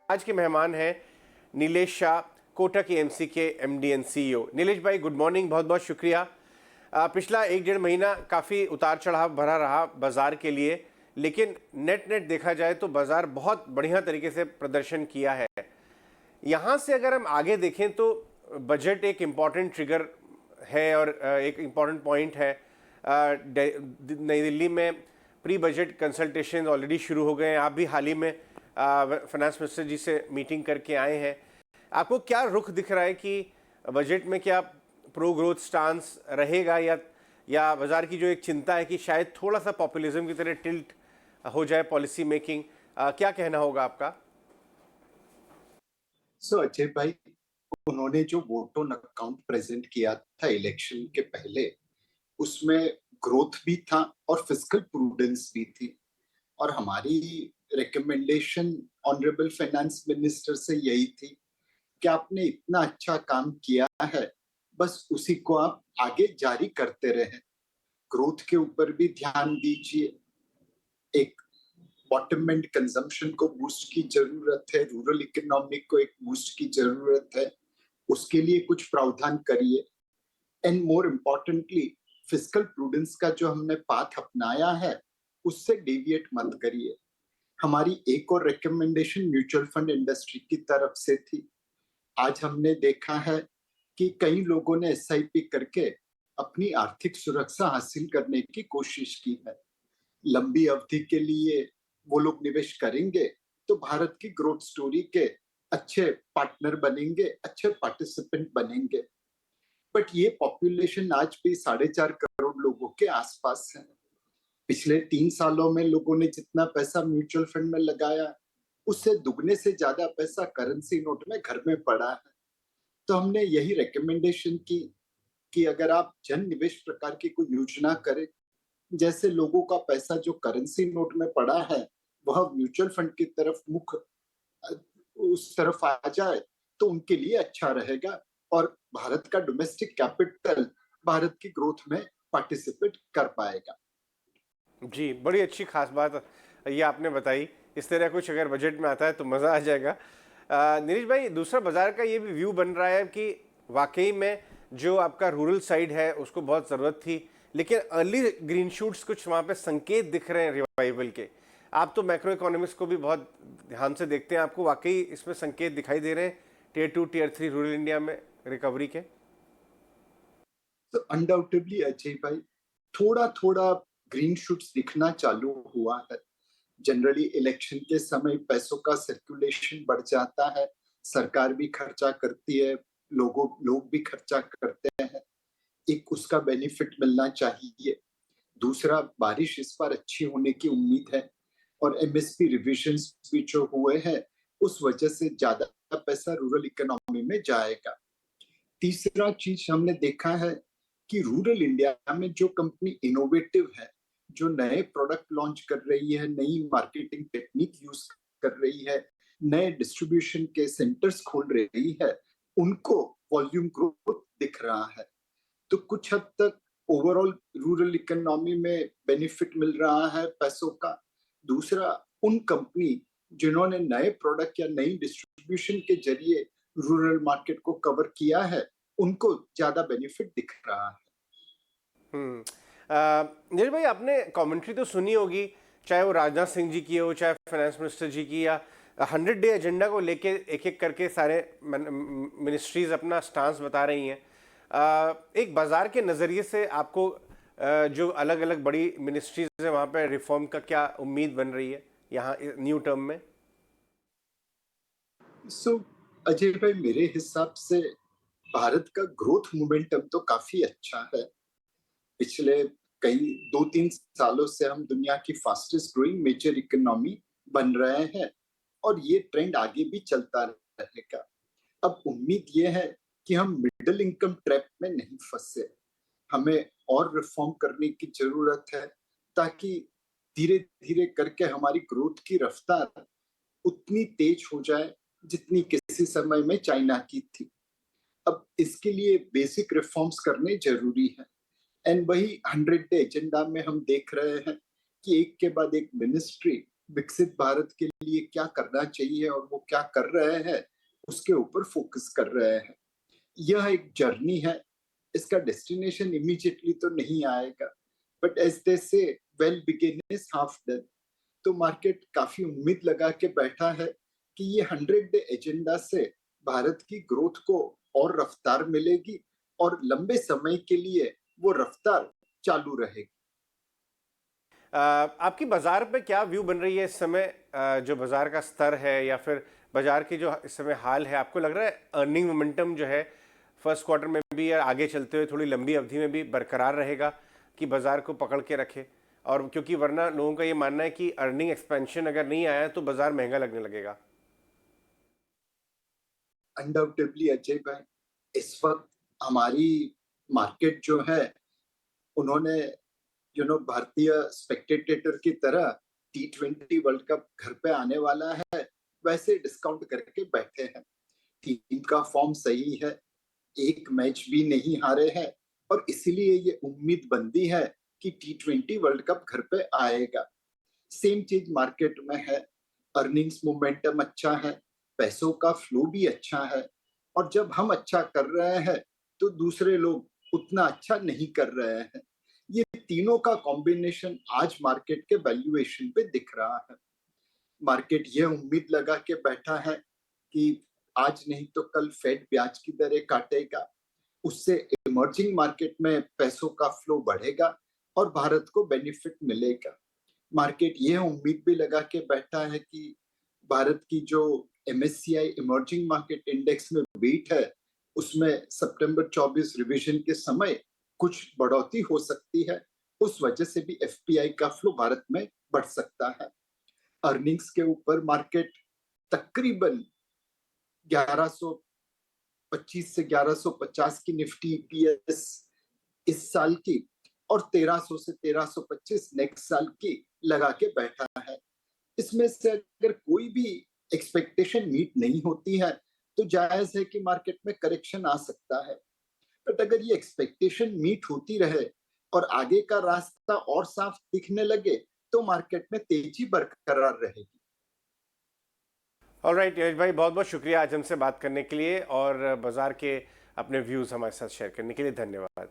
आज के मेहमान हैं नीलेश शाह, कोटक एएमसी के एमडी एंड सीईओ। नीलेश भाई, गुड मॉर्निंग, बहुत बहुत शुक्रिया। पिछला एक डेढ़ महीना काफ़ी उतार चढ़ाव भरा रहा बाजार के लिए, लेकिन नेट नेट देखा जाए तो बाजार बहुत बढ़िया तरीके से प्रदर्शन किया है। यहाँ से अगर हम आगे देखें तो बजट एक इम्पॉर्टेंट ट्रिगर है और एक इम्पॉर्टेंट पॉइंट है। नई दिल्ली में प्री बजट कंसल्टेशन ऑलरेडी शुरू हो गए हैं। आप भी हाल ही में फाइनेंस मिनिस्टर जी से मीटिंग करके आए हैं। आपको क्या रुख दिख रहा है कि बजट में क्या प्रो ग्रोथ स्टांस रहेगा या बाजार की जो एक चिंता है कि शायद थोड़ा सा पॉपुलिज्म की तरह टिल्ट हो जाए पॉलिसी मेकिंग, क्या कहना होगा आपका? अजय भाई, उन्होंने जो वोट ऑन अकाउंट प्रेजेंट किया था इलेक्शन के पहले, उसमें ग्रोथ भी था और फिस्कल प्रूडेंस भी थी। और हमारी रिकमेंडेशन ऑनरेबल फाइनेंस मिनिस्टर से यही थी कि आपने इतना अच्छा काम किया है, बस उसी को आप आगे जारी करते रहें। ग्रोथ के ऊपर भी ध्यान दीजिए, एक बॉटम एंड कंजम्पशन को बूस्ट की जरूरत है, रूरल इकोनॉमी को एक बूस्ट की जरूरत है, उसके लिए कुछ प्रावधान करिए। And more importantly, fiscal prudence का जो हमने पाथ अपनाया है उससे डेविएट मत करिए। हमारी एक और रिकमेंडेशन म्यूचुअल फंड इंडस्ट्री की तरफ से थी। आज हमने देखा है कि कई लोगों ने एसआईपी करके अपनी आर्थिक सुरक्षा हासिल करने की कोशिश की है। लंबी अवधि के लिए वो लोग निवेश करेंगे तो भारत की ग्रोथ स्टोरी के अच्छे पार्टनर बनेंगे, अच्छे पार्टिसिपेंट बनेंगे। बट ये पॉपुलेशन आज भी 4.5 करोड़ लोगों के आसपास है। पिछले 3 सालों में लोगों ने जितना पैसा म्यूचुअल फंड में लगाया, उससे दुगने से ज्यादा पैसा करेंसी नोट में घर में पड़ा है। तो हमने यही रिकमेंडेशन की कि अगर आप जन निवेश प्रकार की कोई योजना करें, जैसे लोगों का पैसा जो करेंसी नोट में पड़ा है वह म्यूचुअल फंड की तरफ मुख उस तरफ आ जाए, तो उनके लिए अच्छा रहेगा और भारत का डोमेस्टिक कैपिटल भारत की ग्रोथ में पार्टिसिपेट कर पाएगा। जी, बड़ी अच्छी खास बात ये आपने बताई। इस तरह कुछ अगर बजट में आता है तो मज़ा आ जाएगा। नीरज भाई, दूसरा बाजार का ये भी व्यू बन रहा है कि वाकई में जो आपका रूरल साइड है उसको बहुत ज़रूरत थी, लेकिन अर्ली ग्रीन शूट्स कुछ वहाँ पे संकेत दिख रहे हैं रिवाइवल के। आप तो मैक्रो इकोनॉमिक्स को भी बहुत ध्यान से देखते हैं, आपको वाकई इसमें संकेत दिखाई दे रहे हैं टियर 2 टियर 3 रूरल इंडिया में रिकवरी के? तो अनडाउटेडली अजय भाई, थोड़ा थोड़ा ग्रीन शूट्स दिखना चालू हुआ है। जनरली इलेक्शन के समय पैसों का सर्कुलेशन बढ़ जाता है, सरकार भी खर्चा करती है, लोग भी खर्चा करते हैं, एक उसका बेनिफिट मिलना चाहिए। दूसरा, बारिश इस बार अच्छी होने की उम्मीद है और एमएसपी रिविजन्स भी जो हुए हैं उस वजह से ज्यादा पैसा रूरल इकोनॉमी में जाएगा। तीसरा चीज हमने देखा है कि रूरल इंडिया में जो कंपनी इनोवेटिव है, जो नए प्रोडक्ट लॉन्च कर रही है, नई मार्केटिंग टेक्निक यूज कर रही है, नए डिस्ट्रीब्यूशन के सेंटर्स खोल रही है, उनको वॉल्यूम ग्रोथ दिख रहा है। तो कुछ हद तक ओवरऑल रूरल इकोनॉमी में बेनिफिट मिल रहा है पैसों का। दूसरा, उन कंपनी जिन्होंने नए प्रोडक्ट या नई डिस्ट्रीब्यूशन के जरिए रूरल मार्केट को कवर किया है, उनको ज्यादा बेनिफिट दिख रहा है। नीरज भाई, आपने कमेंट्री तो सुनी होगी, चाहे वो राजनाथ सिंह जी की हो, चाहे फाइनेंस मिनिस्टर जी की, या 100 डे एजेंडा को लेके एक एक करके सारे मिनिस्ट्रीज अपना स्टांस बता रही हैं। एक बाजार के नज़रिए से आपको जो अलग अलग बड़ी मिनिस्ट्रीज है वहाँ पे रिफॉर्म का क्या उम्मीद बन रही है यहाँ न्यू टर्म में? अजय भाई, मेरे हिसाब से भारत का ग्रोथ मोमेंटम तो काफी अच्छा है। पिछले कई 2-3 सालों से हम दुनिया की फास्टेस्ट ग्रोइंग मेजर इकोनॉमी बन रहे हैं और ये ट्रेंड आगे भी चलता रहेगा। अब उम्मीद ये है कि हम मिडिल इनकम ट्रैप में नहीं फंसे। हमें और रिफॉर्म करने की जरूरत है ताकि धीरे धीरे करके हमारी ग्रोथ की रफ्तार उतनी तेज हो जाए जितनी किसी समय में चाइना की थी। अब इसके लिए बेसिक रिफॉर्म्स करने जरूरी है। एंड वही 100 डे एजेंडा में हम देख रहे हैं कि एक के बाद एक मिनिस्ट्री विकसित भारत के लिए क्या करना चाहिए और वो क्या कर रहे हैं, उसके ऊपर फोकस कर रहे हैं। यह एक जर्नी है, इसका डेस्टिनेशन इमीडिएटली तो नहीं आएगा, बट एज दे से well begin is half done. तो मार्केट काफी उम्मीद लगा के बैठा है कि ये 100 डे एजेंडा से भारत की ग्रोथ को और रफ्तार मिलेगी और लंबे समय के लिए वो रफ्तार चालू रहेगी। आपकी बाजार पे क्या व्यू बन रही है इस समय? जो बाजार का स्तर है या फिर बाजार की जो इस समय हाल है, आपको लग रहा है अर्निंग मोमेंटम जो है फर्स्ट क्वार्टर में भी या आगे चलते हुए थोड़ी लंबी अवधि में भी बरकरार रहेगा कि बाजार को पकड़ के रखे? और क्योंकि वरना लोगों का ये मानना है कि अर्निंग एक्सपेंशन अगर नहीं आया तो बाजार महंगा लगने लगेगा। अनडाउटेबली अजय भाई, इस वक्त हमारी मार्केट जो है, उन्होंने भारतीय स्पेक्टेटर की तरह T20 वर्ल्ड कप घर पे आने वाला है वैसे डिस्काउंट करके बैठे हैं। टीम का फॉर्म सही है, एक मैच भी नहीं हारे हैं और इसीलिए ये उम्मीद बनती है कि T20 वर्ल्ड कप घर पे आएगा। सेम चीज मार्केट में है, अर्निंग्स मोमेंटम अच्छा है, पैसों का फ्लो भी अच्छा है, और जब हम अच्छा कर रहे हैं तो दूसरे लोग उतना अच्छा नहीं कर रहे हैं। ये तीनों का कॉम्बिनेशन आज मार्केट के वैल्यूएशन पे दिख रहा है। मार्केट ये उम्मीद लगा के बैठा है कि आज नहीं तो कल फेड ब्याज की दरें काटेगा, उससे इमर्जिंग मार्केट में पैसों का फ्लो बढ़ेगा और भारत को बेनिफिट मिलेगा। मार्केट ये उम्मीद भी लगा के बैठा है कि भारत की जो MSCI इमर्जिंग मार्केट इंडेक्स में वेट है, उसमें सितंबर 24 रिवीजन के समय कुछ बढ़ोतरी हो सकती है। उस वजह से भी FPI का फ्लो भारत में बढ़ सकता है। अर्निंग्स के ऊपर मार्केट तकरीबन 1125 से 1150 की निफ्टी EPS इस साल की और 1300 से 1325 नेक्स्ट साल की लगा के बैठा है। इसमें से अगर कोई भी एक्सपेक्टेशन मीट नहीं होती है तो जायज है कि मार्केट में करेक्शन आ सकता है, बट अगर ये एक्सपेक्टेशन मीट होती रहे और आगे का रास्ता और साफ दिखने लगे तो मार्केट में तेजी बरकरार रहेगी। ऑलराइट यश भाई, बहुत बहुत शुक्रिया आज हमसे बात करने के लिए और बाजार के अपने व्यूज़ हमारे साथ शेयर करने के लिए। धन्यवाद।